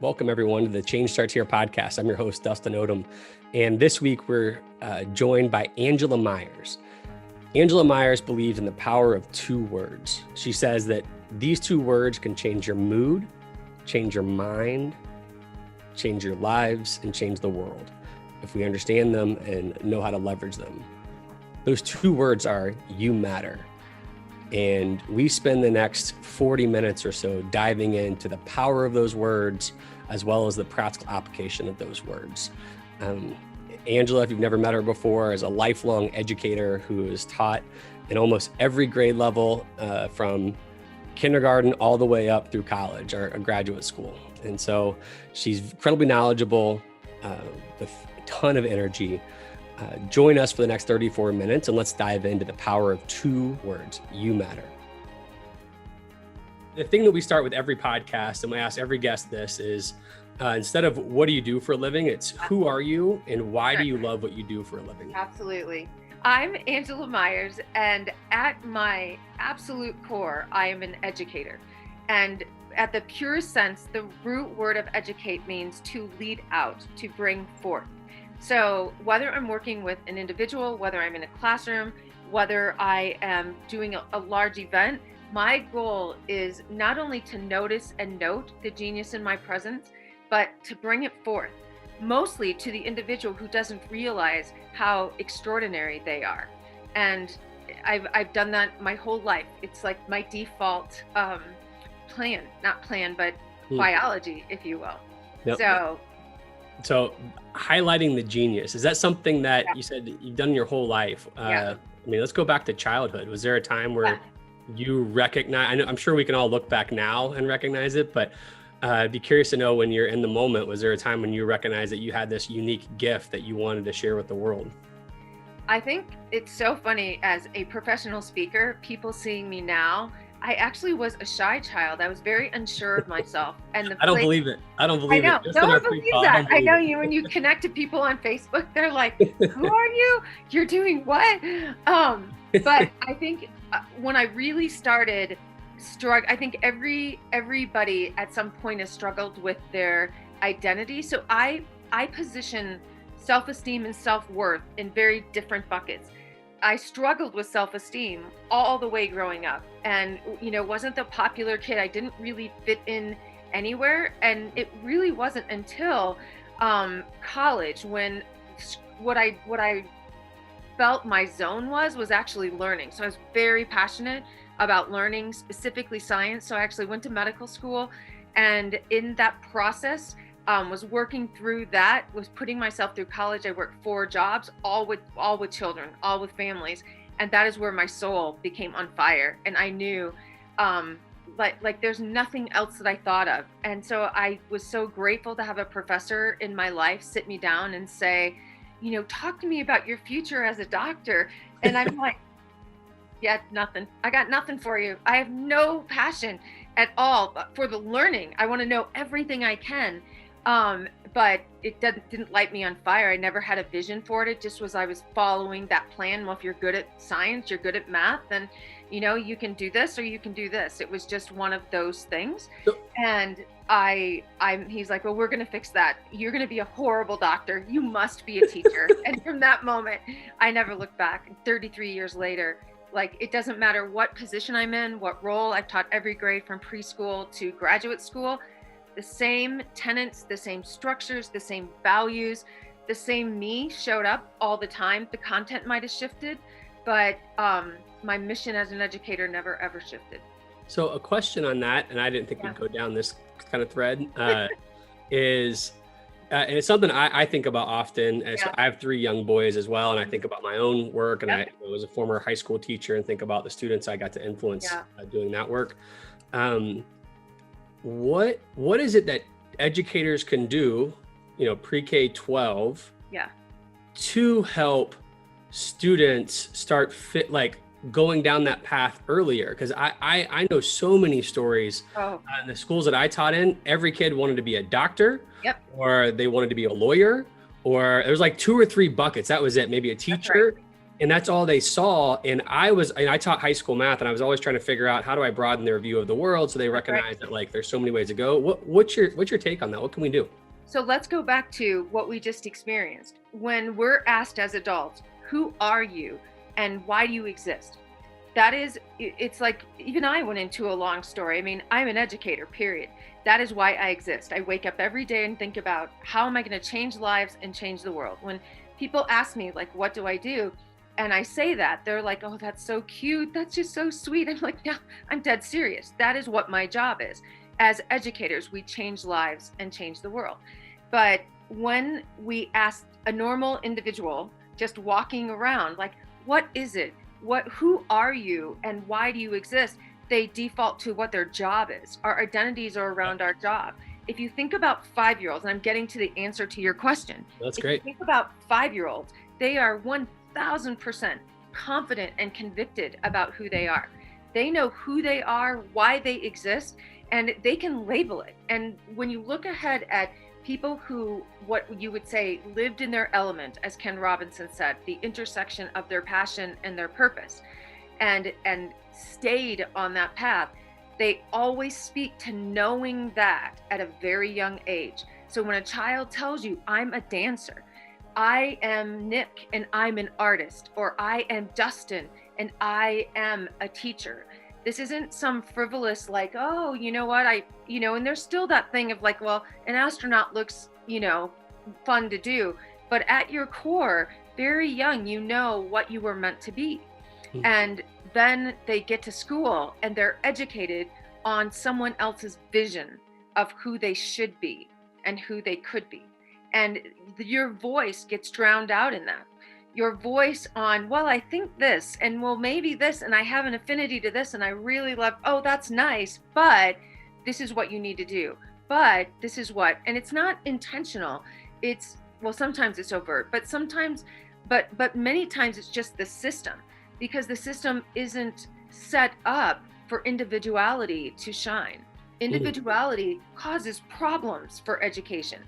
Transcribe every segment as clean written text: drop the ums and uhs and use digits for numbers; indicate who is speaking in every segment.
Speaker 1: Welcome, everyone, to the Change Starts Here podcast. I'm your host, Dustin Odom. And this week, we're joined by Angela Maiers. Angela Maiers believes in the power of two words. She says that these two words can change your mood, change your mind, change your lives, and change the world if we understand them and know how to leverage them. Those two words are "you matter." And we spend the next 40 minutes or so diving into the power of those words, as well as the practical application of those words. Angela, if you've never met her before, is a lifelong educator who is taught in almost every grade level, from kindergarten all the way up through college or graduate school. And so she's incredibly knowledgeable, with a ton of energy. Join us for the next 34 minutes and let's dive into the power of two words: you matter. The thing that we start with every podcast, and we ask every guest this, is instead of what do you do for a living, it's who are you and why do you love what you do for a living?
Speaker 2: Absolutely. I'm Angela Maiers, and at my absolute core, I am an educator. And at the purest sense, the root word of educate means to lead out, to bring forth. So whether I'm working with an individual, whether I'm in a classroom, whether I am doing a large event, my goal is not only to notice and note the genius in my presence, but to bring it forth, mostly to the individual who doesn't realize how extraordinary they are. And I've done that my whole life. It's like my default biology, if you will. Yep.
Speaker 1: So highlighting the genius, is that something that you said you've done your whole life? I mean, let's go back to childhood. Was there a time where you recognize, I'm sure we can all look back now and recognize it, but I'd be curious to know, when you're in the moment, was there a time when you recognized that you had this unique gift that you wanted to share with the world?
Speaker 2: I think it's so funny, as a professional speaker, people seeing me now, I actually was a shy child. I was very unsure of myself. And
Speaker 1: I don't believe it. I don't believe it.
Speaker 2: No one believes that. I know you, when you connect to people on Facebook, they're like, who are you? You're doing what? But I think when I really started I think everybody at some point has struggled with their identity. So I position self-esteem and self-worth in very different buckets. I struggled with self-esteem all the way growing up, and wasn't the popular kid. I didn't really fit in anywhere, and it really wasn't until college when what I felt my zone was actually learning. So I was very passionate about learning, specifically science. So I actually went to medical school, and in that process, was working through that, was putting myself through college. I worked 4 jobs, all with children, all with families. And that is where my soul became on fire. And I knew, like there's nothing else that I thought of. And so I was so grateful to have a professor in my life sit me down and say, talk to me about your future as a doctor. And I'm like, yeah, nothing. I got nothing for you. I have no passion at all for the learning. I want to know everything I can. But it didn't light me on fire. I never had a vision for it. It just was, I was following that plan. Well, if you're good at science, you're good at math, then, you can do this or you can do this. It was just one of those things. And he's like, well, we're going to fix that. You're going to be a horrible doctor. You must be a teacher. And from that moment, I never looked back. 33 years later, like, it doesn't matter what position I'm in, what role. I've taught every grade from preschool to graduate school. The same tenets, the same structures, the same values, the same me showed up all the time. The content might have shifted, but my mission as an educator never ever shifted.
Speaker 1: So a question on that, and I didn't think we'd go down this kind of thread, is, and it's something I think about often. As I have 3 young boys as well, and I think about my own work, and I was a former high school teacher, and think about the students I got to influence doing that work. What is it that educators can do, pre-K 12, to help students start going down that path earlier? Because I know so many stories in the schools that I taught in. Every kid wanted to be a doctor, or they wanted to be a lawyer, or there was like 2 or 3 buckets. That was it. Maybe a teacher. And that's all they saw. And I taught high school math, and I was always trying to figure out, how do I broaden their view of the world so they recognize that like there's so many ways to go. What's your take on that? What can we do?
Speaker 2: So let's go back to what we just experienced. When we're asked as adults, who are you and why do you exist? It's like, even I went into a long story. I mean, I'm an educator, period. That is why I exist. I wake up every day and think about, how am I going to change lives and change the world? When people ask me, like, what do I do? And I say that, they're like, oh, that's so cute. That's just so sweet. I'm like, no, I'm dead serious. That is what my job is. As educators, we change lives and change the world. But when we ask a normal individual just walking around, like, what is it? Who are you and why do you exist? They default to what their job is. Our identities are around our job. If you think about 5-year-olds, and I'm getting to the answer to your question.
Speaker 1: That's great.
Speaker 2: If you think about 5-year-olds, they are 1000% confident and convicted about who they are. They know who they are, why they exist, and they can label it. And when you look ahead at people who, what you would say, lived in their element, as Ken Robinson said, the intersection of their passion and their purpose, and stayed on that path, they always speak to knowing that at a very young age. So when a child tells you, I'm a dancer, I am Nick and I'm an artist, or I am Dustin and I am a teacher. This isn't some frivolous, like, oh, you know what, and there's still that thing of like, well, an astronaut looks, fun to do. But at your core, very young, you know what you were meant to be. Mm-hmm. And then they get to school and they're educated on someone else's vision of who they should be and who they could be. And your voice gets drowned out in that. Your voice on, well, I think this, and well, maybe this, and I have an affinity to this, and I really love, oh, that's nice, but this is what you need to do. But this is what, and it's not intentional. It's, well, sometimes it's overt, but sometimes, but many times it's just the system, because the system isn't set up for individuality to shine. Individuality causes problems for education.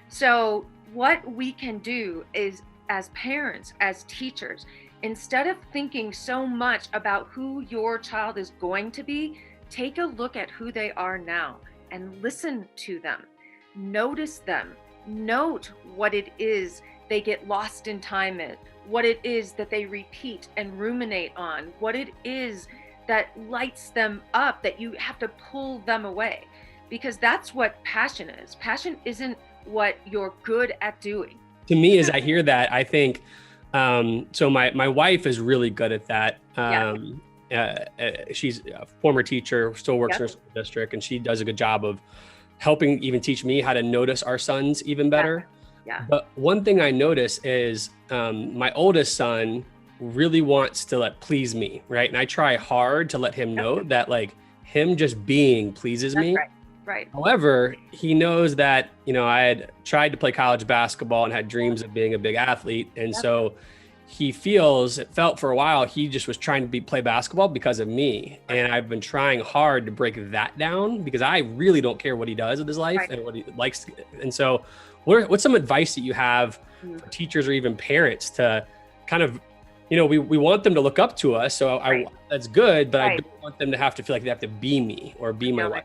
Speaker 2: So what we can do is, as parents, as teachers, instead of thinking so much about who your child is going to be, take a look at who they are now and listen to them. Notice them. Note what it is they get lost in time in, what it is that they repeat and ruminate on, what it is that lights them up, that you have to pull them away. Because that's what passion is. Passion isn't what you're good at doing.
Speaker 1: To me, as I hear that, I think, so my wife is really good at that. She's a former teacher, still works in her school district, and she does a good job of helping even teach me how to notice our sons even better.
Speaker 2: Yeah.
Speaker 1: But one thing I notice is my oldest son really wants to please me, right? And I try hard to let him know that like him just being pleases me.
Speaker 2: Right.
Speaker 1: However, he knows that, I had tried to play college basketball and had dreams of being a big athlete. And so it felt for a while, he just was trying to play basketball because of me. And I've been trying hard to break that down because I really don't care what he does with his life and what he likes. And so what's some advice that you have for teachers or even parents to kind of, we want them to look up to us. So that's good, but I don't want them to have to feel like they have to be me or be my wife.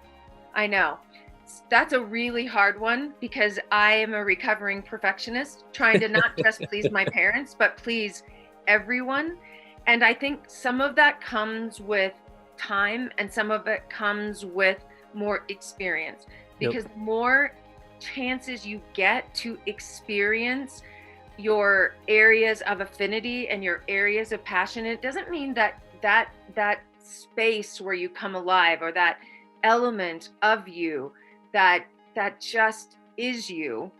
Speaker 2: I know. That's a really hard one because I am a recovering perfectionist, trying to not just please my parents, but please everyone. And I think some of that comes with time and some of it comes with more experience, because the more chances you get to experience your areas of affinity and your areas of passion, it doesn't mean that space where you come alive, or that element of you that just is you,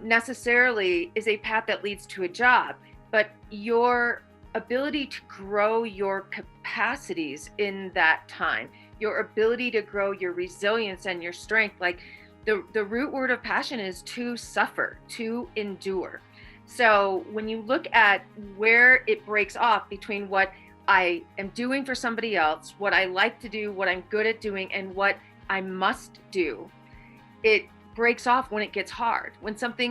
Speaker 2: necessarily is a path that leads to a job. But your ability to grow your capacities in that time, your ability to grow your resilience and your strength, like the root word of passion is to suffer, to endure. So when you look at where it breaks off between what I am doing for somebody else, what I like to do, what I'm good at doing, and what I must do, it breaks off when it gets hard.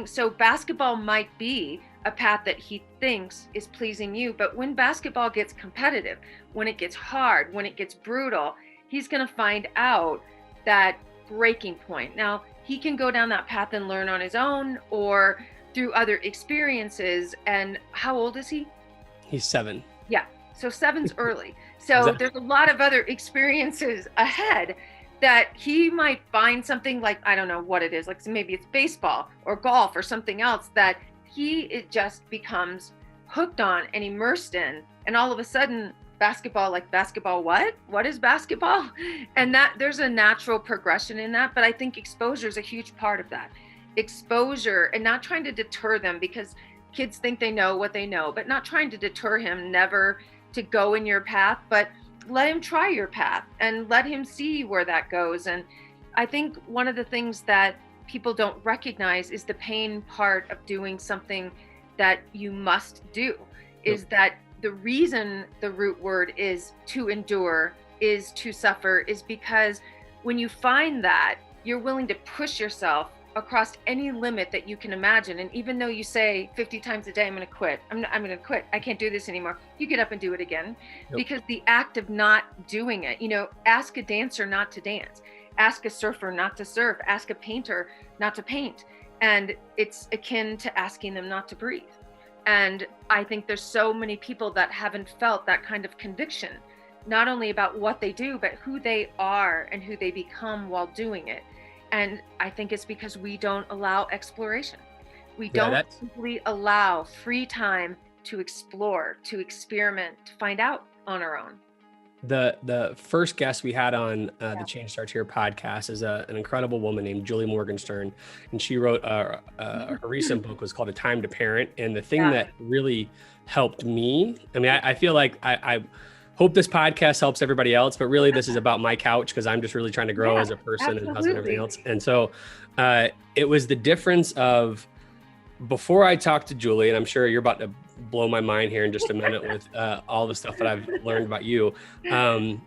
Speaker 2: So basketball might be a path that he thinks is pleasing you. But when basketball gets competitive, when it gets hard, when it gets brutal, he's going to find out that breaking point. Now, he can go down that path and learn on his own or through other experiences. And how old is he?
Speaker 1: He's 7.
Speaker 2: Yeah. So 7's early. So
Speaker 1: Exactly.
Speaker 2: There's a lot of other experiences ahead that he might find something like, I don't know what it is, like maybe it's baseball or golf or something else that it just becomes hooked on and immersed in. And all of a sudden, basketball, like basketball, what is basketball? And that there's a natural progression in that. But I think exposure is a huge part of that. Exposure, and not trying to deter them, because kids think they know what they know, but not trying to deter him never to go in your path, but let him try your path and let him see where that goes. And I think one of the things that people don't recognize is the pain part of doing something that you must do. Is that the reason the root word is to endure, is to suffer, is because when you find that, you're willing to push yourself across any limit that you can imagine. And even though you say 50 times a day, I'm going to quit, I'm going to quit, I can't do this anymore, you get up and do it again. Because the act of not doing it, ask a dancer not to dance, ask a surfer not to surf, ask a painter not to paint. And it's akin to asking them not to breathe. And I think there's so many people that haven't felt that kind of conviction, not only about what they do, but who they are and who they become while doing it. And I think it's because we don't allow exploration. We don't simply allow free time to explore, to experiment, to find out on our own.
Speaker 1: The first guest we had on the Change Starts Here podcast is an incredible woman named Julie Morgenstern, and she wrote her recent book was called A Time to Parent. And the thing that really helped me, I mean, I feel like I hope this podcast helps everybody else, but really this is about my couch, because I'm just really trying to grow as a person and husband and everything else. And so it was the difference of, before I talked to Julie, and I'm sure you're about to blow my mind here in just a minute with all the stuff that I've learned about you. I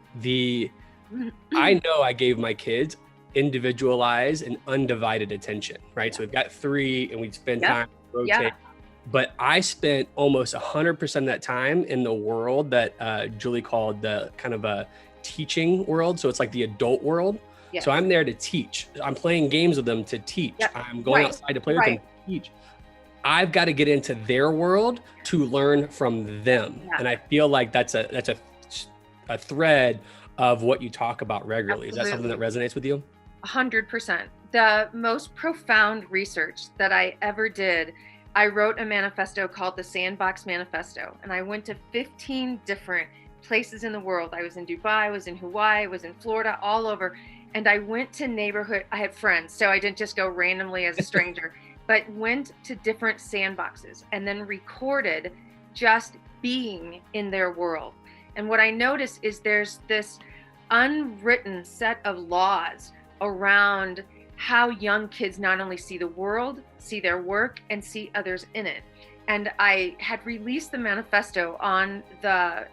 Speaker 1: know I gave my kids individualized and undivided attention, right? So we've got 3 and we spend time rotating. But I spent almost 100% of that time in the world that Julie called the kind of a teaching world. So it's like the adult world. Yes. So I'm there to teach. I'm playing games with them to teach. Yep. I'm going outside to play with them to teach. I've got to get into their world to learn from them. Yeah. And I feel like that's a thread of what you talk about regularly. Absolutely. Is that something that resonates with you?
Speaker 2: 100%. The most profound research that I ever did, I wrote a manifesto called the Sandbox Manifesto. And I went to 15 different places in the world. I was in Dubai, I was in Hawaii, I was in Florida, all over. And I went to neighborhood, I had friends, so I didn't just go randomly as a stranger. But went to different sandboxes and then recorded just being in their world. And what I noticed is there's this unwritten set of laws around how young kids not only see the world, see their work, and see others in it. And I had released the manifesto on the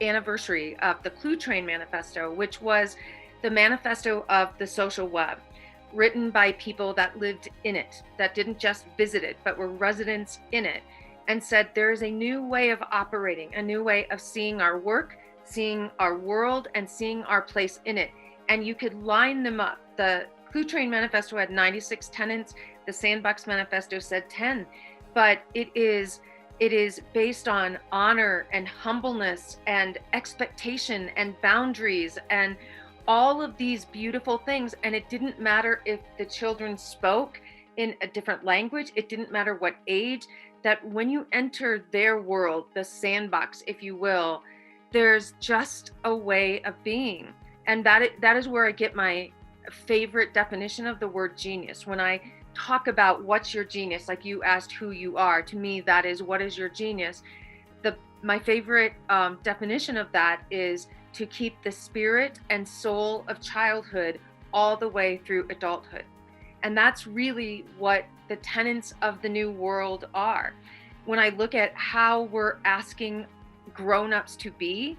Speaker 2: anniversary of the Clue Train Manifesto, which was the manifesto of the social web, written by people that lived in it, that didn't just visit it, but were residents in it, and said there is a new way of operating, a new way of seeing our work, seeing our world, and seeing our place in it. And you could line them up. The Clue Train Manifesto had 96 tenets. The Sandbox Manifesto said 10. But it is based on honor and humbleness and expectation and boundaries and all of these beautiful things. And it didn't matter if the children spoke in a different language. It didn't matter what age. That when you enter their world, the sandbox, if you will, there's just a way of being. And that is where I get my favorite definition of the word genius. When I talk about what's your genius, like you asked who you are, to me, that is, what is your genius? My favorite definition of that is to keep the spirit and soul of childhood all the way through adulthood. And that's really what the tenets of the new world are. When I look at how we're asking grown-ups to be,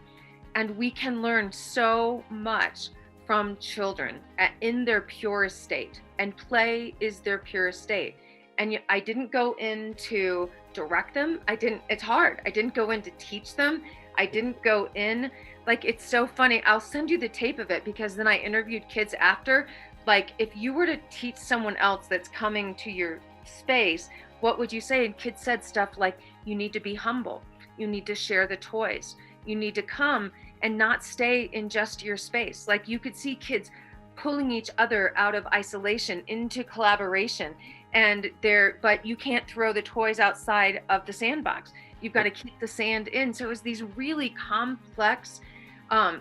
Speaker 2: and we can learn so much from children in their purest state, and play is their purest state. And I didn't go in to direct them. It's hard. I didn't go in to teach them. I didn't go in, like, it's so funny. I'll send you the tape of it, because then I interviewed kids after, like, if you were to teach someone else that's coming to your space, what would you say? And kids said stuff like, you need to be humble. You need to share the toys. You need to come and not stay in just your space. Like, you could see kids pulling each other out of isolation into collaboration. But you can't throw the toys outside of the sandbox. You've got to keep the sand in. So it was these really complex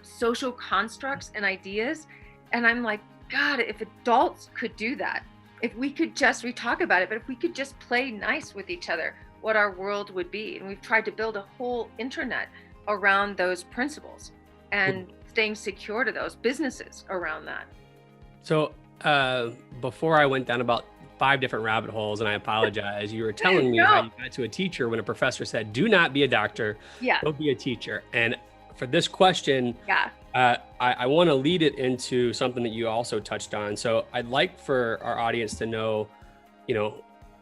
Speaker 2: social constructs and ideas. And I'm like, God, if adults could do that, if we could just, we talk about it, but if we could just play nice with each other, what our world would be. And we've tried to build a whole internet around those principles and staying secure to those businesses around that.
Speaker 1: So before I went down about 5 different rabbit holes, and I apologize, you were telling me how you got to a teacher when a professor said, do not be a doctor, go be a teacher. And for this question, I want to lead it into something that you also touched on. So I'd like for our audience to know,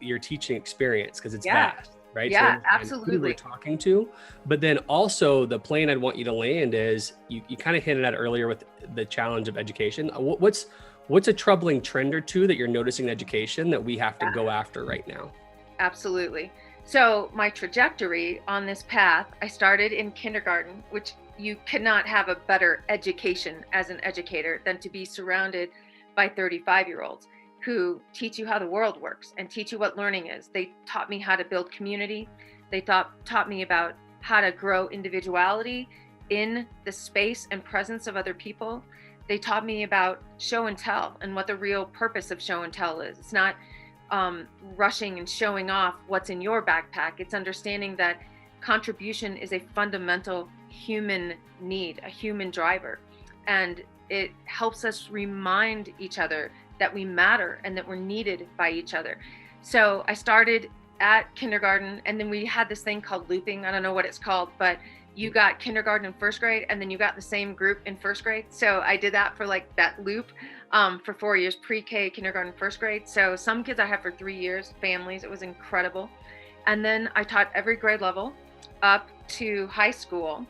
Speaker 1: your teaching experience, because it's vast, right?
Speaker 2: Yeah,
Speaker 1: so
Speaker 2: absolutely.
Speaker 1: Who we're talking to, but then also the plane I'd want you to land is, you kind of hinted at earlier with the challenge of education. What's a troubling trend or two that you're noticing in education that we have to go after right now?
Speaker 2: Absolutely. So my trajectory on this path, I started in kindergarten, which you cannot have a better education as an educator than to be surrounded by 35-year-olds who teach you how the world works and teach you what learning is. They taught me how to build community. They taught me about how to grow individuality in the space and presence of other people. They taught me about show and tell and what the real purpose of show and tell is. It's not rushing and showing off what's in your backpack. It's understanding that contribution is a fundamental human need, a human driver. And it helps us remind each other that we matter and that we're needed by each other. So I started at kindergarten, and then we had this thing called looping. I don't know what it's called, but you got kindergarten and first grade, and then you got the same group in first grade. So I did that for like that loop for 4 years, pre-K, kindergarten, first grade. So some kids I had for 3 years, families, it was incredible. And then I taught every grade level up to high school,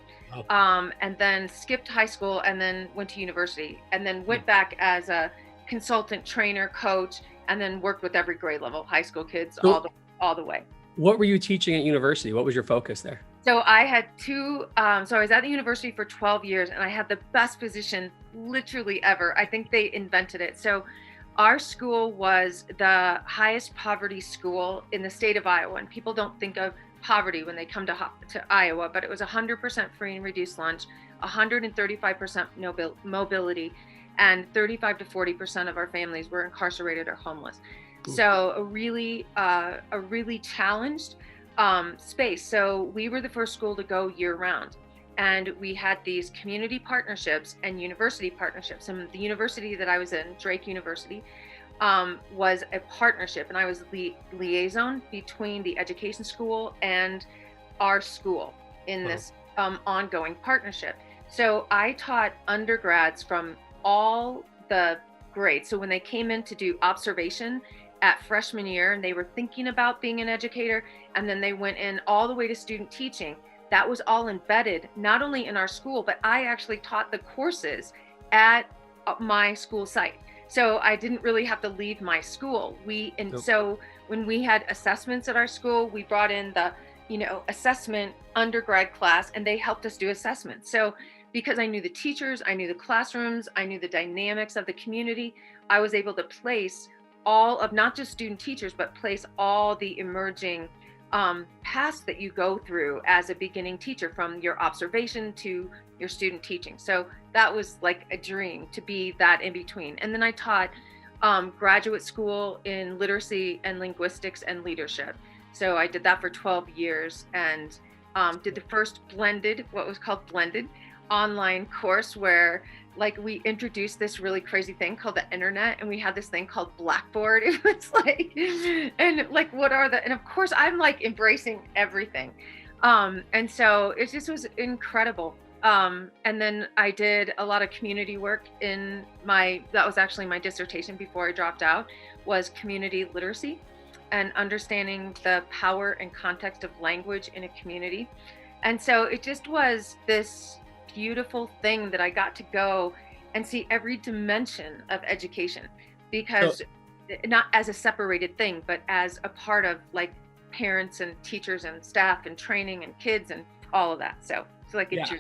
Speaker 2: and then skipped high school and then went to university, and then went back as a consultant, trainer, coach, and then worked with every grade level, high school kids, all the way.
Speaker 1: What were you teaching at university? What was your focus there?
Speaker 2: So I had so I was at the university for 12 years, and I had the best position literally ever. I think they invented it. So our school was the highest poverty school in the state of Iowa, and people don't think of poverty when they come to Iowa, but it was 100% free and reduced lunch, 135% mobility, and 35 to 40% of our families were incarcerated or homeless. So a really challenged space. So we were the first school to go year round, and we had these community partnerships and university partnerships. And the university that I was in, Drake University, was a partnership, and I was the liaison between the education school and our school in this ongoing partnership. So I taught undergrads from all the grades. So when they came in to do observation at freshman year, and they were thinking about being an educator, and then they went in all the way to student teaching, that was all embedded not only in our school, but I actually taught the courses at my school site. So I didn't really have to leave my school. So when we had assessments at our school, we brought in the assessment undergrad class, and they helped us do assessments. So because I knew the teachers, I knew the classrooms, I knew the dynamics of the community, I was able to place all of not just student teachers, but place all the emerging paths that you go through as a beginning teacher, from your observation to your student teaching. So that was like a dream, to be that in between. And then I taught graduate school in literacy and linguistics and leadership. So I did that for 12 years, and did the first what was called blended online course, where like we introduced this really crazy thing called the internet, and we had this thing called Blackboard. It was like, and like, and of course I'm like embracing everything. And so it just was incredible. And then I did a lot of community work that was actually my dissertation before I dropped out, was community literacy. and understanding the power and context of language in a community. And so it just was this beautiful thing that I got to go and see every dimension of education, because not as a separated thing, but as a part of like parents and teachers and staff and training and kids and all of that. So like it's your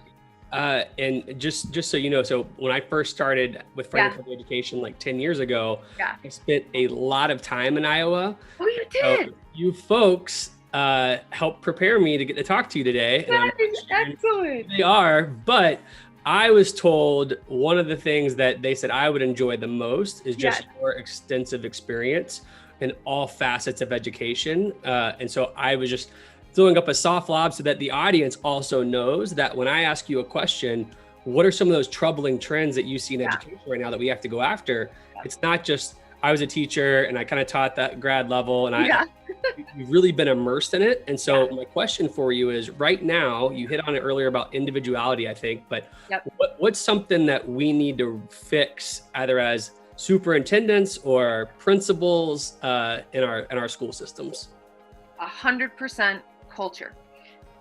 Speaker 1: and just so you know, so when I first started with Franklin Education like 10 years ago, I spent a lot of time in Iowa.
Speaker 2: Oh, you did?
Speaker 1: So you folks helped prepare me to get to talk to you today.
Speaker 2: That is excellent.
Speaker 1: They are, but I was told one of the things that they said I would enjoy the most is just your extensive experience in all facets of education. And so I was just throwing up a soft lob so that the audience also knows that when I ask you a question, what are some of those troubling trends that you see in education right now that we have to go after? It's not just, I was a teacher and I kind of taught that grad level and you've really been immersed in it. And so my question for you is, right now, you hit on it earlier about individuality, I think, but what's something that we need to fix either as superintendents or principals in our school systems?
Speaker 2: 100% culture.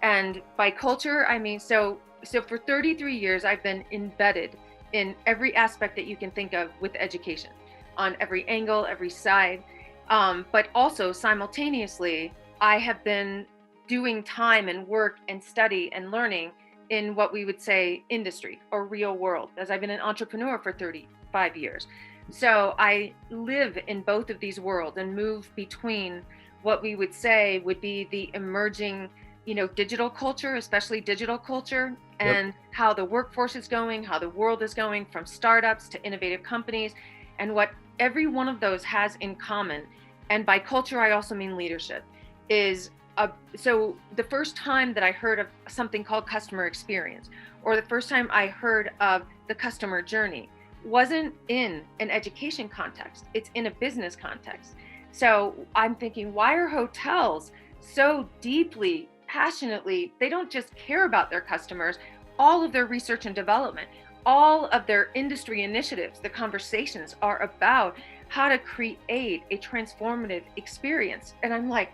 Speaker 2: And by culture, I mean, so for 33 years, I've been embedded in every aspect that you can think of with education, on every angle, every side. But also simultaneously, I have been doing time and work and study and learning in what we would say industry or real world, as I've been an entrepreneur for 35 years. So I live in both of these worlds and move between what we would say would be the emerging, digital culture, especially digital culture, and how the workforce is going, how the world is going, from startups to innovative companies, and what every one of those has in common. And by culture, I also mean leadership. So the first time that I heard of something called customer experience, or the first time I heard of the customer journey, wasn't in an education context, it's in a business context. So I'm thinking, why are hotels so deeply, passionately, they don't just care about their customers, all of their research and development, all of their industry initiatives, the conversations are about how to create a transformative experience. And I'm like,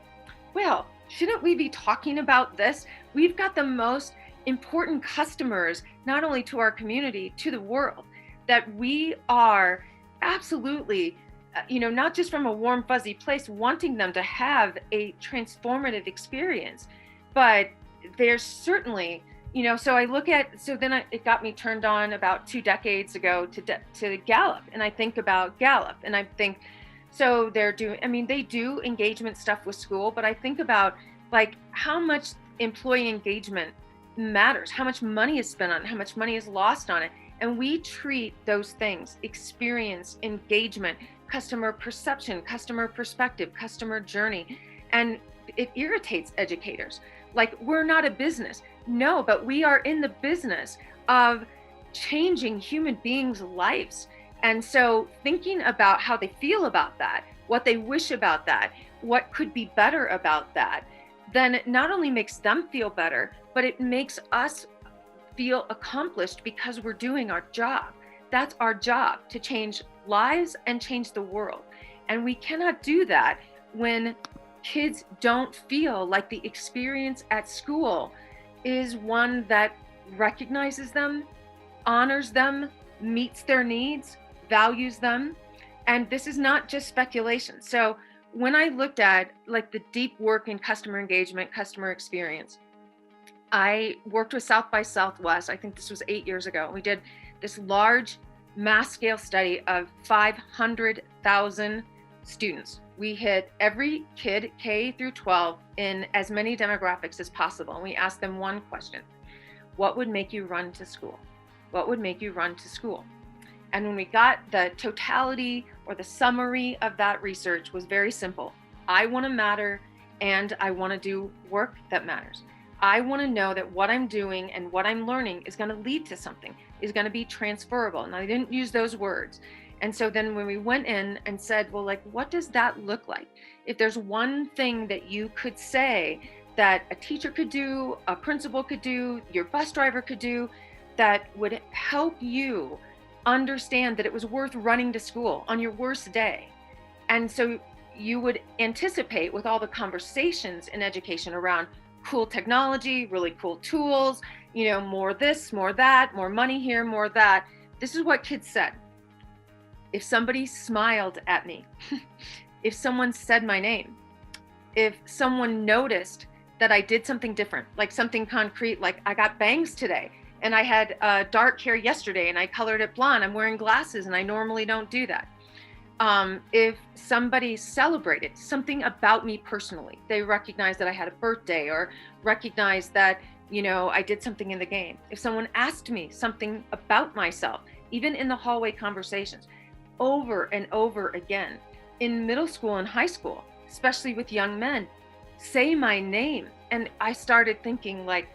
Speaker 2: well, shouldn't we be talking about this? We've got the most important customers, not only to our community, to the world, that we are absolutely, not just from a warm, fuzzy place, wanting them to have a transformative experience, but there's certainly, so I look at, it got me turned on about 2 decades ago to Gallup. And I think about Gallup and I think, so they do engagement stuff with school, but I think about like how much employee engagement matters, how much money is spent on it, how much money is lost on it. And we treat those things, experience, engagement, customer perception, customer perspective, customer journey, and it irritates educators. Like, we're not a business. No, but we are in the business of changing human beings' lives. And so thinking about how they feel about that, what they wish about that, what could be better about that, then it not only makes them feel better, but it makes us feel accomplished because we're doing our job. That's our job, to change lives and change the world. And we cannot do that when kids don't feel like the experience at school is one that recognizes them, honors them, meets their needs, values them. And this is not just speculation. So when I looked at like the deep work in customer engagement, customer experience, I worked with South by Southwest. I think this was 8 years ago. We did this large mass scale study of 500,000 students. We hit every kid K through 12 in as many demographics as possible. And we asked them one question: what would make you run to school? What would make you run to school? And when we got the totality or the summary of that research, was very simple. I want to matter, and I want to do work that matters. I want to know that what I'm doing and what I'm learning is going to lead to something, is going to be transferable. And I didn't use those words. And so then when we went in and said, well, like, what does that look like? If there's one thing that you could say that a teacher could do, a principal could do, your bus driver could do, that would help you understand that it was worth running to school on your worst day. And so you would anticipate with all the conversations in education around cool technology, really cool tools, more this, more that, more money here, more that. This is what kids said. If somebody smiled at me, if someone said my name, if someone noticed that I did something different, like something concrete, like I got bangs today and I had dark hair yesterday and I colored it blonde, I'm wearing glasses and I normally don't do that. If somebody celebrated something about me personally, they recognized that I had a birthday or recognized that, I did something in the game. If someone asked me something about myself, even in the hallway conversations, over and over again, in middle school and high school, especially with young men, say my name. And I started thinking like,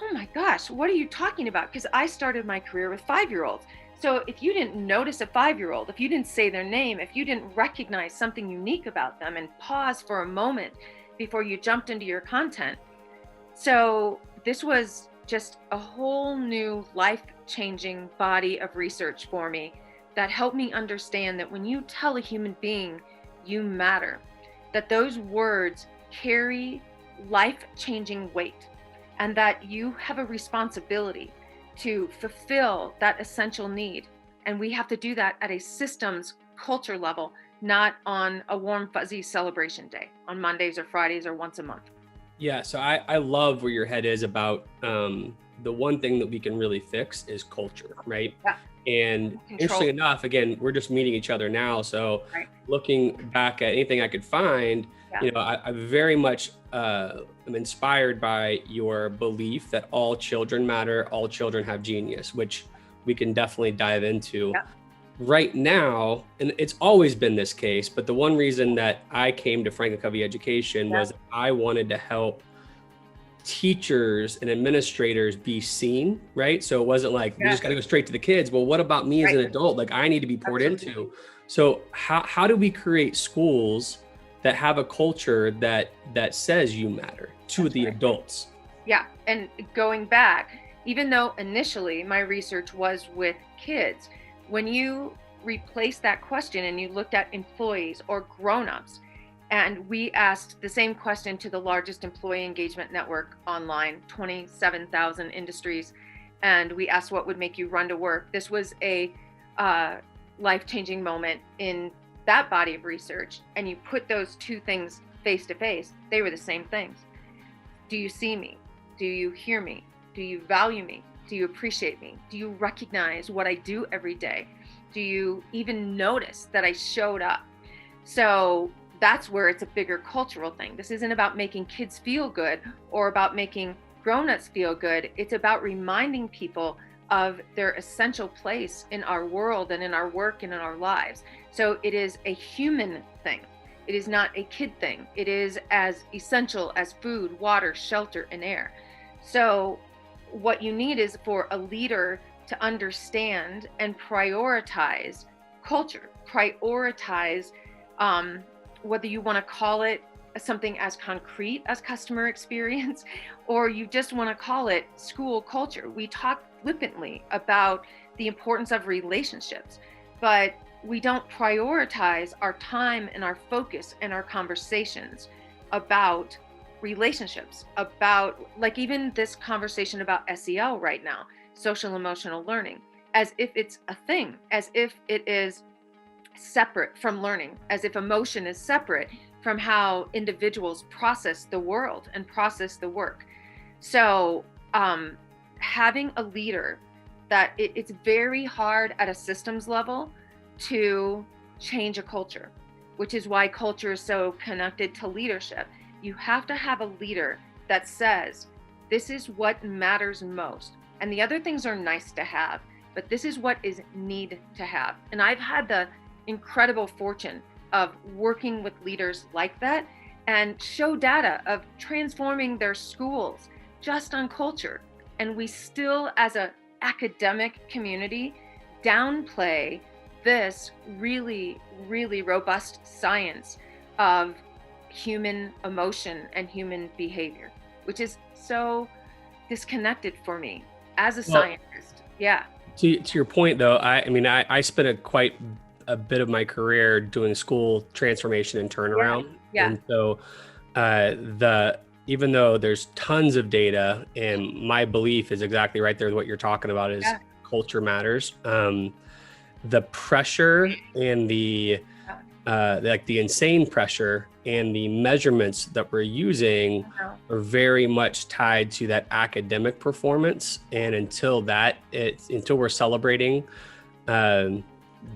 Speaker 2: oh my gosh, what are you talking about? Because I started my career with 5-year-olds. So if you didn't notice a 5-year-old, if you didn't say their name, if you didn't recognize something unique about them and pause for a moment before you jumped into your content. So this was just a whole new life-changing body of research for me that helped me understand that when you tell a human being you matter, that those words carry life-changing weight, and that you have a responsibility to fulfill that essential need. And we have to do that at a systems culture level, not on a warm, fuzzy celebration day on Mondays or Fridays or once a month.
Speaker 1: Yeah, so I love where your head is about the one thing that we can really fix is culture, right?
Speaker 2: Yeah.
Speaker 1: And interesting enough, again, we're just meeting each other now. So looking back at anything I could find, I very much am inspired by your belief that all children matter, all children have genius, which we can definitely dive into. Yeah. Right now, and it's always been this case, but the one reason that I came to Franklin Covey Education was I wanted to help teachers and administrators be seen, right? So it wasn't like, we just got to go straight to the kids. Well, what about me as an adult? Like I need to be poured into. So how do we create schools that have a culture that says you matter to the adults?
Speaker 2: Yeah, and going back, even though initially my research was with kids, when you replaced that question and you looked at employees or grown-ups, and we asked the same question to the largest employee engagement network online, 27,000 industries, and we asked what would make you run to work. This was a life-changing moment in that body of research, and you put those two things face to face, they were the same things. Do you see me? Do you hear me? Do you value me? Do you appreciate me? Do you recognize what I do every day? Do you even notice that I showed up? So that's where it's a bigger cultural thing. This isn't about making kids feel good or about making grown-ups feel good. It's about reminding people of their essential place in our world and in our work and in our lives. So it is a human thing. It is not a kid thing. It is as essential as food, water, shelter, and air. So what you need is for a leader to understand and prioritize culture, prioritize whether you want to call it something as concrete as customer experience, or you just want to call it school culture. We talk flippantly about the importance of relationships, but we don't prioritize our time and our focus and our conversations about relationships, about like even this conversation about SEL right now, social emotional learning, as if it's a thing, as if it is separate from learning, as if emotion is separate from how individuals process the world and process the work. So having a leader that it's very hard at a systems level to change a culture, which is why culture is so connected to leadership. You have to have a leader that says, this is what matters most. And the other things are nice to have, but this is what is need to have. And I've had the incredible fortune of working with leaders like that and show data of transforming their schools just on culture. And we still, as an academic community, downplay this really, really robust science of human emotion and human behavior, which is so disconnected for me as a scientist. Yeah.
Speaker 1: To your point, though, I spent a bit of my career doing school transformation and turnaround.
Speaker 2: Yeah.
Speaker 1: And so even though there's tons of data, and my belief is exactly right there, what you're talking about is culture matters. The pressure and the insane pressure and the measurements that we're using are very much tied to that academic performance. And until we're celebrating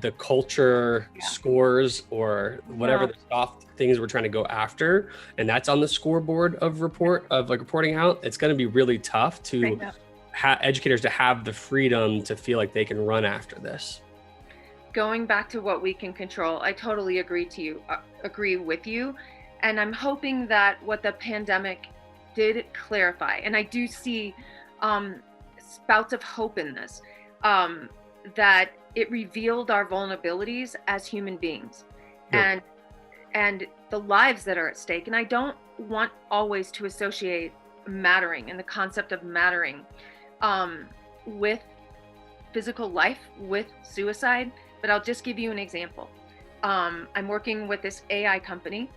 Speaker 1: the culture scores or whatever the soft things we're trying to go after, and that's on the scoreboard of reporting out, it's going to be really tough to educators to have the freedom to feel like they can run after this.
Speaker 2: Going back to what we can control, I totally agree with you. And I'm hoping that what the pandemic did clarify, and I do see spouts of hope in this, that it revealed our vulnerabilities as human beings and the lives that are at stake. And I don't want always to associate mattering and the concept of mattering with physical life, with suicide. But I'll just give you an example. I'm working with this AI company,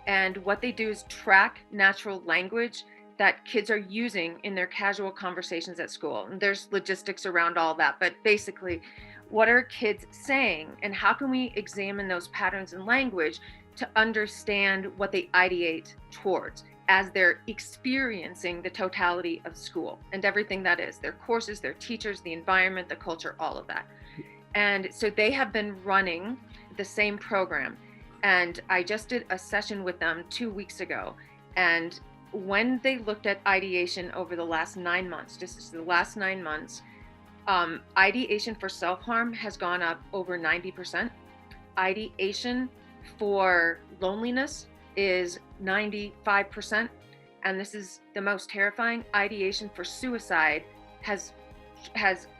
Speaker 2: and what they do is track natural language that kids are using in their casual conversations at school. And there's logistics around all that, but basically, what are kids saying, and how can we examine those patterns in language to understand what they ideate towards as they're experiencing the totality of school and everything that is, their courses, their teachers, the environment, the culture, all of that. And so they have been running the same program. And I just did a session with them 2 weeks ago. And when they looked at ideation over the last 9 months, ideation for self-harm has gone up over 90%. Ideation for loneliness is 95%. And this is the most terrifying. Ideation for suicide has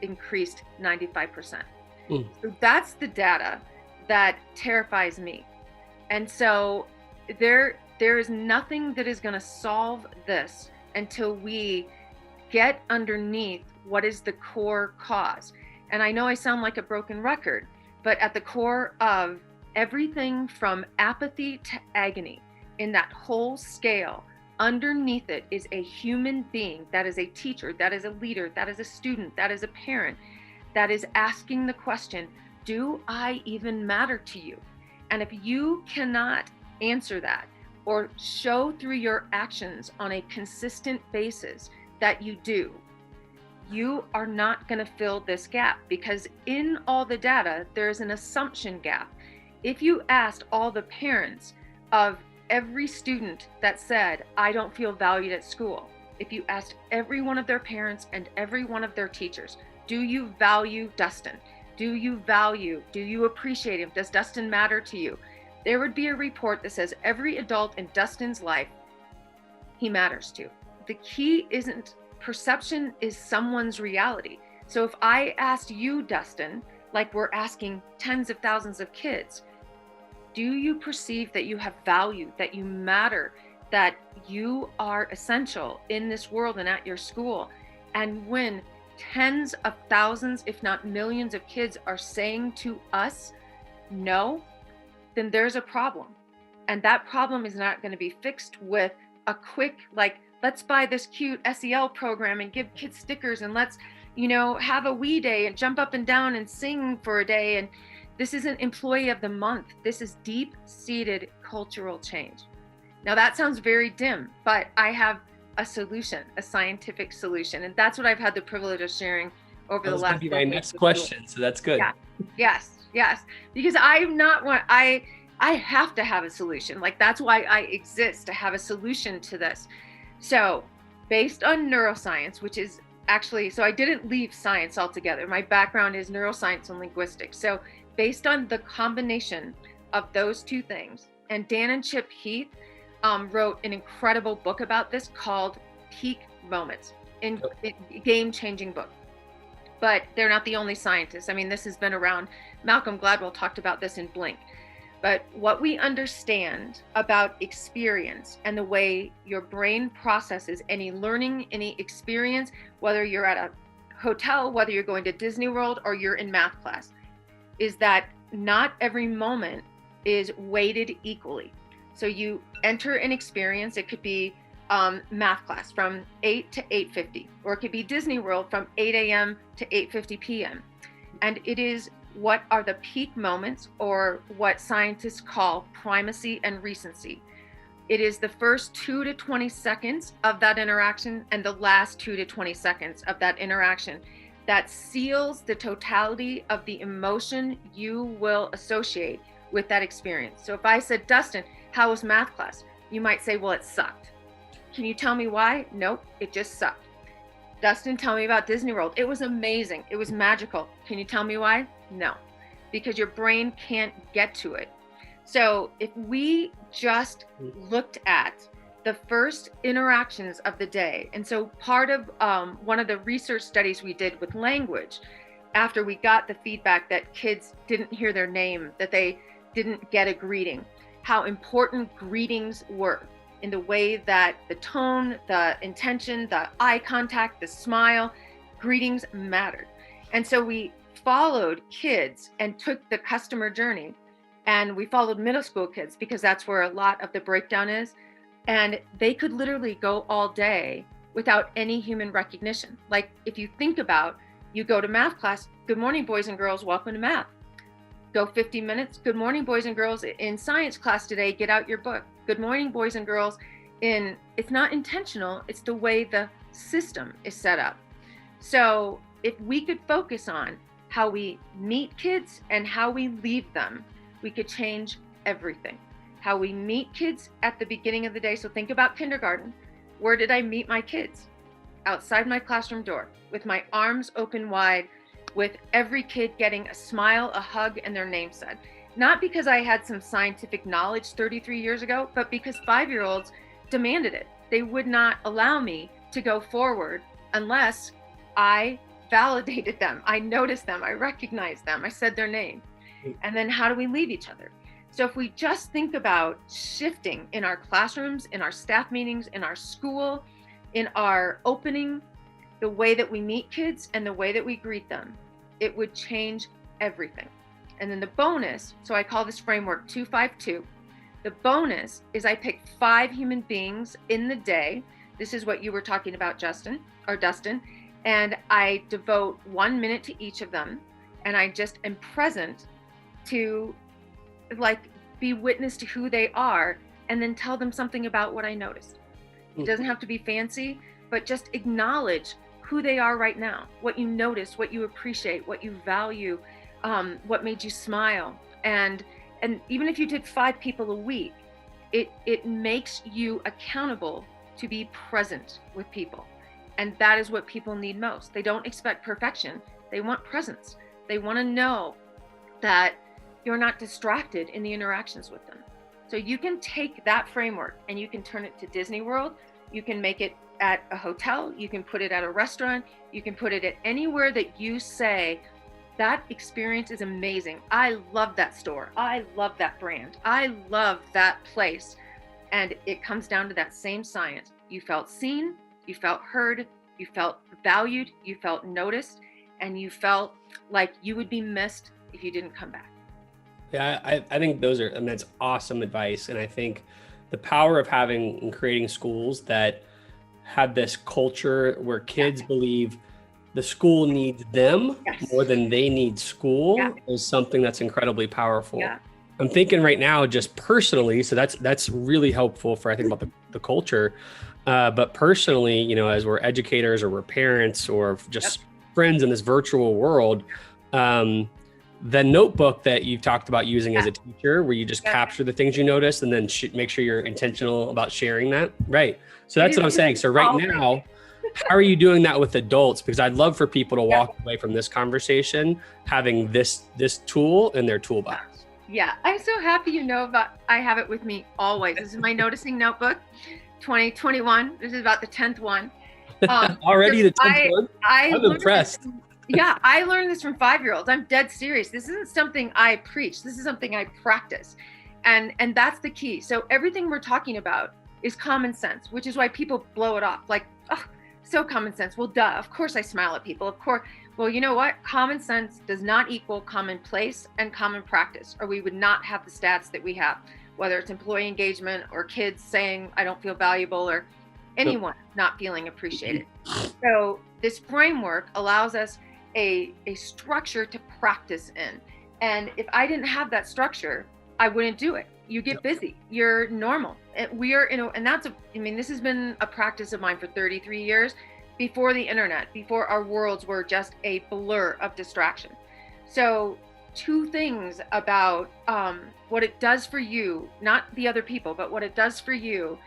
Speaker 2: increased 95%. So that's the data that terrifies me. And so there is nothing that is going to solve this until we get underneath what is the core cause. And I know I sound like a broken record, but at the core of everything from apathy to agony, in that whole scale, underneath it is a human being that is a teacher, that is a leader, that is a student, that is a parent, that is asking the question, do I even matter to you? And if you cannot answer that or show through your actions on a consistent basis that you do, you are not going to fill this gap, because in all the data, there's an assumption gap. If you asked all the parents of every student that said, I don't feel valued at school, if you asked every one of their parents and every one of their teachers, do you value Dustin? Do you appreciate him? Does Dustin matter to you? There would be a report that says every adult in Dustin's life, he matters to. The key isn't perception, is someone's reality. So if I asked you, Dustin, like we're asking tens of thousands of kids, do you perceive that you have value, that you matter, that you are essential in this world and at your school? And when tens of thousands, if not millions of kids are saying to us, no, then there's a problem. And that problem is not going to be fixed with a quick, let's buy this cute SEL program and give kids stickers and let's, have a wee day and jump up and down and sing for a day. And this isn't employee of the month. This is deep-seated cultural change. Now that sounds very dim, but I have a solution, a scientific solution. And that's what I've had the privilege of sharing over the last decade. That was going to be my
Speaker 1: next question, so that's good.
Speaker 2: Yeah. Yes. Because I have to have a solution. That's why I exist, to have a solution to this. So based on neuroscience, which is actually, so I didn't leave science altogether. My background is neuroscience and linguistics. So based on the combination of those two things, and Dan and Chip Heath wrote an incredible book about this called Peak Moments, game-changing book. But they're not the only scientists. I mean, this has been around. Malcolm Gladwell talked about this in Blink. But what we understand about experience and the way your brain processes any learning, any experience, whether you're at a hotel, whether you're going to Disney World or you're in math class, is that not every moment is weighted equally. So you enter an experience, it could be math class from 8 to 8:50, or it could be Disney World from 8 a.m. to 8:50 p.m. And it is what are the peak moments, or what scientists call primacy and recency. It is the first 2 to 20 seconds of that interaction and the last 2 to 20 seconds of that interaction that seals the totality of the emotion you will associate with that experience. So if I said, Dustin, how was math class? You might say, well, it sucked. Can you tell me why? Nope, it just sucked. Dustin, tell me about Disney World. It was amazing. It was magical. Can you tell me why? No, because your brain can't get to it. So if we just looked at the first interactions of the day, and so part of one of the research studies we did with language, after we got the feedback that kids didn't hear their name, that they didn't get a greeting, how important greetings were in the way that the tone, the intention, the eye contact, the smile, greetings mattered. And so we followed kids and took the customer journey, and we followed middle school kids because that's where a lot of the breakdown is. And they could literally go all day without any human recognition. Like if you think about, you go to math class, good morning, boys and girls, welcome to math. Go 50 minutes, good morning, boys and girls, in science class today, get out your book. Good morning, boys and girls. It's not intentional, it's the way the system is set up. So if we could focus on how we meet kids and how we leave them, we could change everything. How we meet kids at the beginning of the day. So think about kindergarten. Where did I meet my kids? Outside my classroom door, with my arms open wide, with every kid getting a smile, a hug, and their name said. Not because I had some scientific knowledge 33 years ago, but because 5-year-olds demanded it. They would not allow me to go forward unless I validated them. I noticed them, I recognized them, I said their name. And then how do we leave each other? So if we just think about shifting in our classrooms, in our staff meetings, in our school, in our opening, the way that we meet kids and the way that we greet them, it would change everything. And then the bonus, so I call this framework 252. The bonus is I pick 5 human beings in the day. This is what you were talking about, Dustin. And I devote 1 minute to each of them. And I just am present to be witness to who they are, and then tell them something about what I noticed. It doesn't have to be fancy, but just acknowledge who they are right now, what you notice, what you appreciate, what you value, what made you smile. And even if you did 5 people a week, it makes you accountable to be present with people. And that is what people need most. They don't expect perfection. They want presence. They want to know that you're not distracted in the interactions with them. So you can take that framework and you can turn it to Disney World. You can make it at a hotel. You can put it at a restaurant. You can put it at anywhere that you say, that experience is amazing. I love that store. I love that brand. I love that place. And it comes down to that same science. You felt seen, you felt heard, you felt valued, you felt noticed, and you felt like you would be missed if you didn't come back.
Speaker 1: Yeah, I think that's awesome advice. And I think the power of having and creating schools that have this culture where kids believe the school needs them more than they need school is something that's incredibly powerful. Yeah. I'm thinking right now, just personally, so that's really helpful for, I think, about the culture. But personally, as we're educators or we're parents or just friends in this virtual world, the notebook that you've talked about using as a teacher, where you just capture the things you notice and then make sure you're intentional about sharing that. Right. So that's what I'm saying. So right now, how are you doing that with adults? Because I'd love for people to walk away from this conversation having this tool in their toolbox.
Speaker 2: Yeah, I'm so happy I have it with me always. This is my noticing notebook, 2021. This is about the 10th one.
Speaker 1: Already the 10th one? I'm impressed.
Speaker 2: I learned this from 5-year-olds. I'm dead serious. This isn't something I preach. This is something I practice. And that's the key. So everything we're talking about is common sense, which is why people blow it off. Like, oh, so common sense. Well, duh, of course I smile at people. Of course. Well, you know what? Common sense does not equal commonplace and common practice, or we would not have the stats that we have, whether it's employee engagement or kids saying, I don't feel valuable, or anyone not feeling appreciated. So this framework allows us a structure to practice in. And if I didn't have that structure, I wouldn't do it. You get busy, you're normal. We are, and that's this has been a practice of mine for 33 years. Before the internet, before our worlds were just a blur of distraction. So 2 things about what it does for you, not the other people, but what it does for you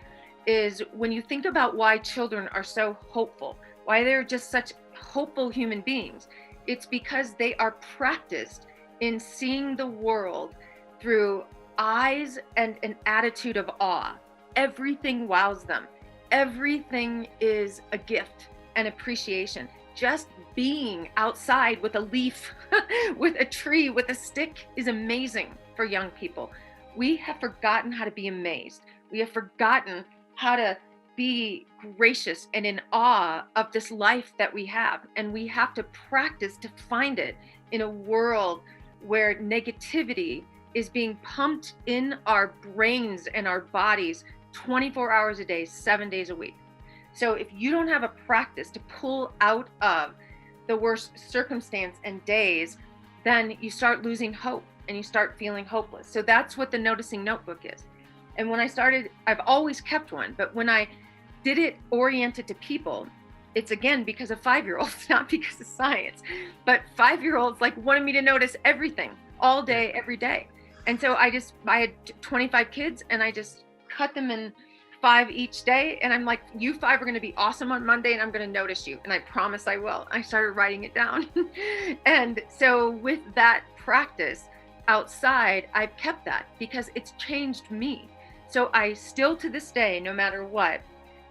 Speaker 2: is when you think about why children are so hopeful, why they're just such hopeful human beings, it's because they are practiced in seeing the world through eyes and an attitude of awe. Everything wows them. Everything is a gift and appreciation. Just being outside with a leaf, with a tree, with a stick is amazing for young people. We have forgotten how to be amazed. We have forgotten how to be gracious and in awe of this life that we have. And we have to practice to find it in a world where negativity is being pumped in our brains and our bodies 24 hours a day, 7 days a week. So if you don't have a practice to pull out of the worst circumstance and days, then you start losing hope and you start feeling hopeless. So that's what the noticing notebook is. And when I started, I've always kept one, but when I did it oriented to people, it's again because of 5-year-olds, not because of science, but 5-year-olds wanted me to notice everything all day, every day. And so I had 25 kids and I just cut them in 5 each day. And I'm like, you 5 are going to be awesome on Monday and I'm going to notice you. And I promise I will. I started writing it down. And so with that practice outside, I've kept that because it's changed me. So I still to this day, no matter what,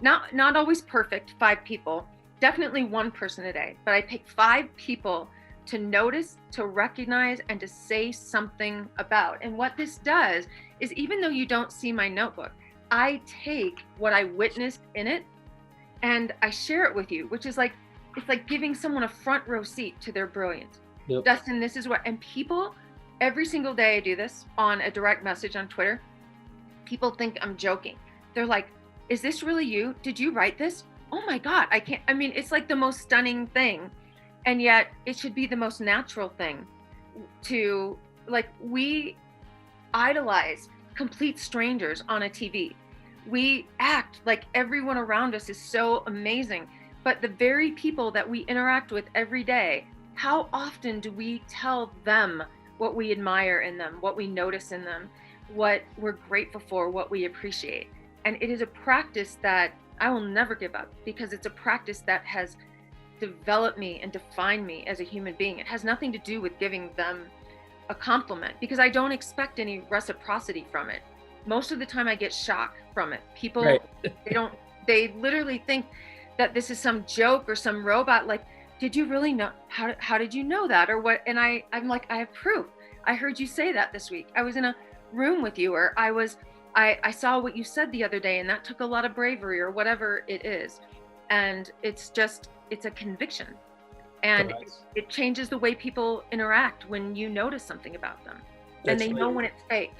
Speaker 2: not always perfect, 5 people, definitely 1 person a day, but I pick 5 people to notice, to recognize, and to say something about. And what this does is even though you don't see my notebook, I take what I witnessed in it and I share it with you, which is it's like giving someone a front row seat to their brilliance. Yep. Dustin, this is what, and people, every single day I do this on a direct message on Twitter, people think I'm joking. They're like, is this really you? Did you write this? Oh my God, it's like the most stunning thing. And yet it should be the most natural thing to, we idolize complete strangers on a TV. We act like everyone around us is so amazing, but the very people that we interact with every day, how often do we tell them what we admire in them, what we notice in them, what we're grateful for, what we appreciate? And it is a practice that I will never give up because it's a practice that has developed me and defined me as a human being. It has nothing to do with giving them a compliment because I don't expect any reciprocity from it. Most of the time I get shock from it. People, right. they literally think that this is some joke or some robot. Like, did you really know? How did you know that? Or what? And I'm like, I have proof. I heard you say that this week. I was in a room with you, or I saw what you said the other day and that took a lot of bravery or whatever it is. And it's a conviction. And it changes the way people interact when you notice something about them. And they know when it's fake.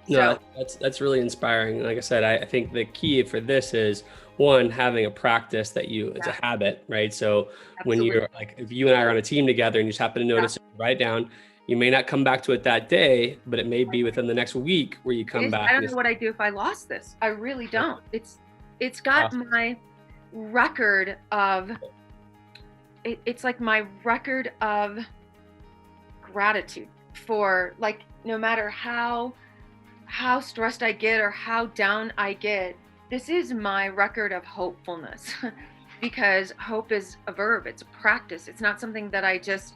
Speaker 1: No, that's really inspiring. Like I said, I think the key for this is, one, having a practice that it's a habit, right? So when you're if you and I are on a team together and you just happen to notice it, write it down, you may not come back to it that day, but it may be within the next week where you come back.
Speaker 2: I don't know what I do if I lost this. I really don't. It's got my record of, it's like my record of gratitude for, no matter how stressed I get or how down I get, this is my record of hopefulness because hope is a verb. It's a practice. It's not something that I just,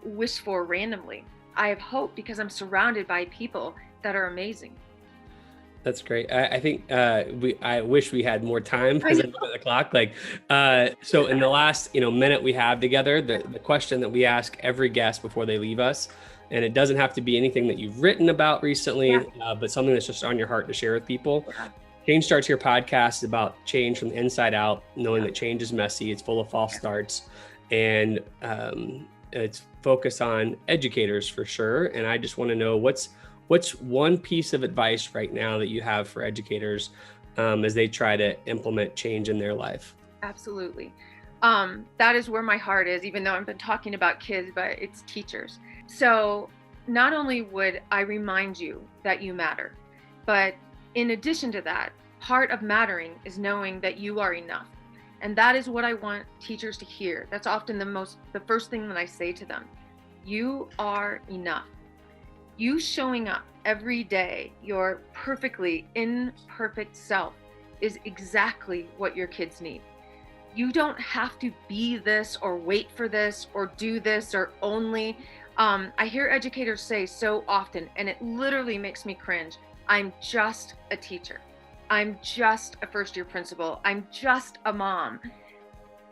Speaker 2: wish for randomly. I have hope because I'm surrounded by people that are amazing.
Speaker 1: That's great. I think I wish we had more time because I'm looking at the clock. So in the last minute we have together, the question that we ask every guest before they leave us, and it doesn't have to be anything that you've written about recently, but something that's just on your heart to share with people. Change Starts Here podcast is about change from the inside out, knowing that change is messy, it's full of false starts. and it's focused on educators for sure. And I just want to know what's one piece of advice right now that you have for educators as they try to implement change in their life?
Speaker 2: Absolutely. That is where my heart is, even though I've been talking about kids, but it's teachers. So not only would I remind you that you matter, but in addition to that, part of mattering is knowing that you are enough. And that is what I want teachers to hear. That's often the first thing that I say to them. You are enough. You showing up every day, your perfectly imperfect self, is exactly what your kids need. You don't have to be this or wait for this or do this or only. I hear educators say so often, and it literally makes me cringe, I'm just a teacher. I'm just a first-year principal. I'm just a mom.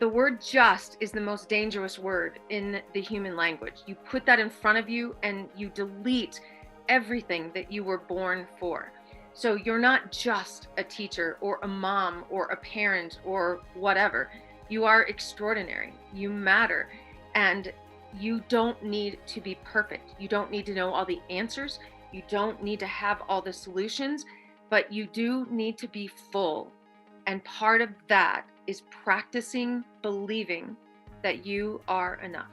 Speaker 2: The word just is the most dangerous word in the human language. You put that in front of you and you delete everything that you were born for. So you're not just a teacher or a mom or a parent or whatever. You are extraordinary. You matter. And you don't need to be perfect. You don't need to know all the answers. You don't need to have all the solutions, but you do need to be full. And part of that is practicing believing that you are enough.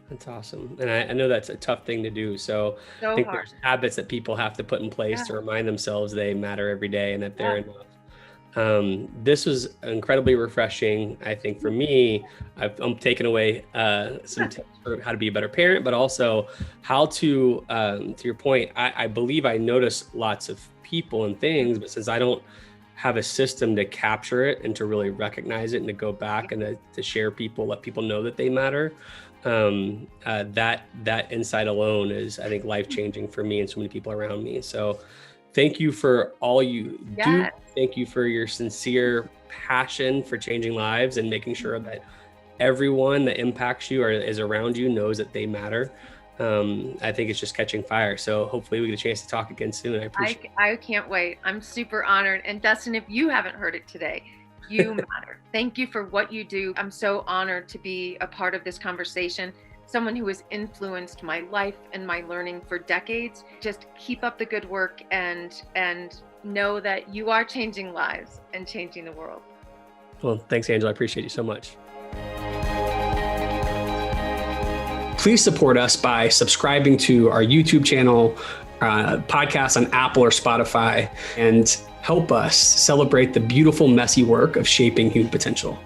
Speaker 1: That's awesome. And I know that's a tough thing to do. So I think
Speaker 2: hard.
Speaker 1: there's habits that people have to put in place to remind themselves they matter every day and that they're enough. This was incredibly refreshing. I think for me, I'm taking away some tips for how to be a better parent, but also how to your point, I believe I notice lots of people and things, but since I don't have a system to capture it and to really recognize it and to go back and to share people, let people know that they matter, that insight alone is, I think, life-changing for me and so many people around me. So thank you for all you do. Thank you for your sincere passion for changing lives and making sure that everyone that impacts you or is around you knows that they matter. I think it's just catching fire. So hopefully we get a chance to talk again soon. I appreciate it.
Speaker 2: I can't wait. I'm super honored. And Dustin, if you haven't heard it today, you matter. Thank you for what you do. I'm so honored to be a part of this conversation. Someone who has influenced my life and my learning for decades. Just keep up the good work and know that you are changing lives and changing the world.
Speaker 1: Well, thanks, Angela. I appreciate you so much. Please support us by subscribing to our YouTube channel, podcast on Apple or Spotify, and help us celebrate the beautiful, messy work of shaping human potential.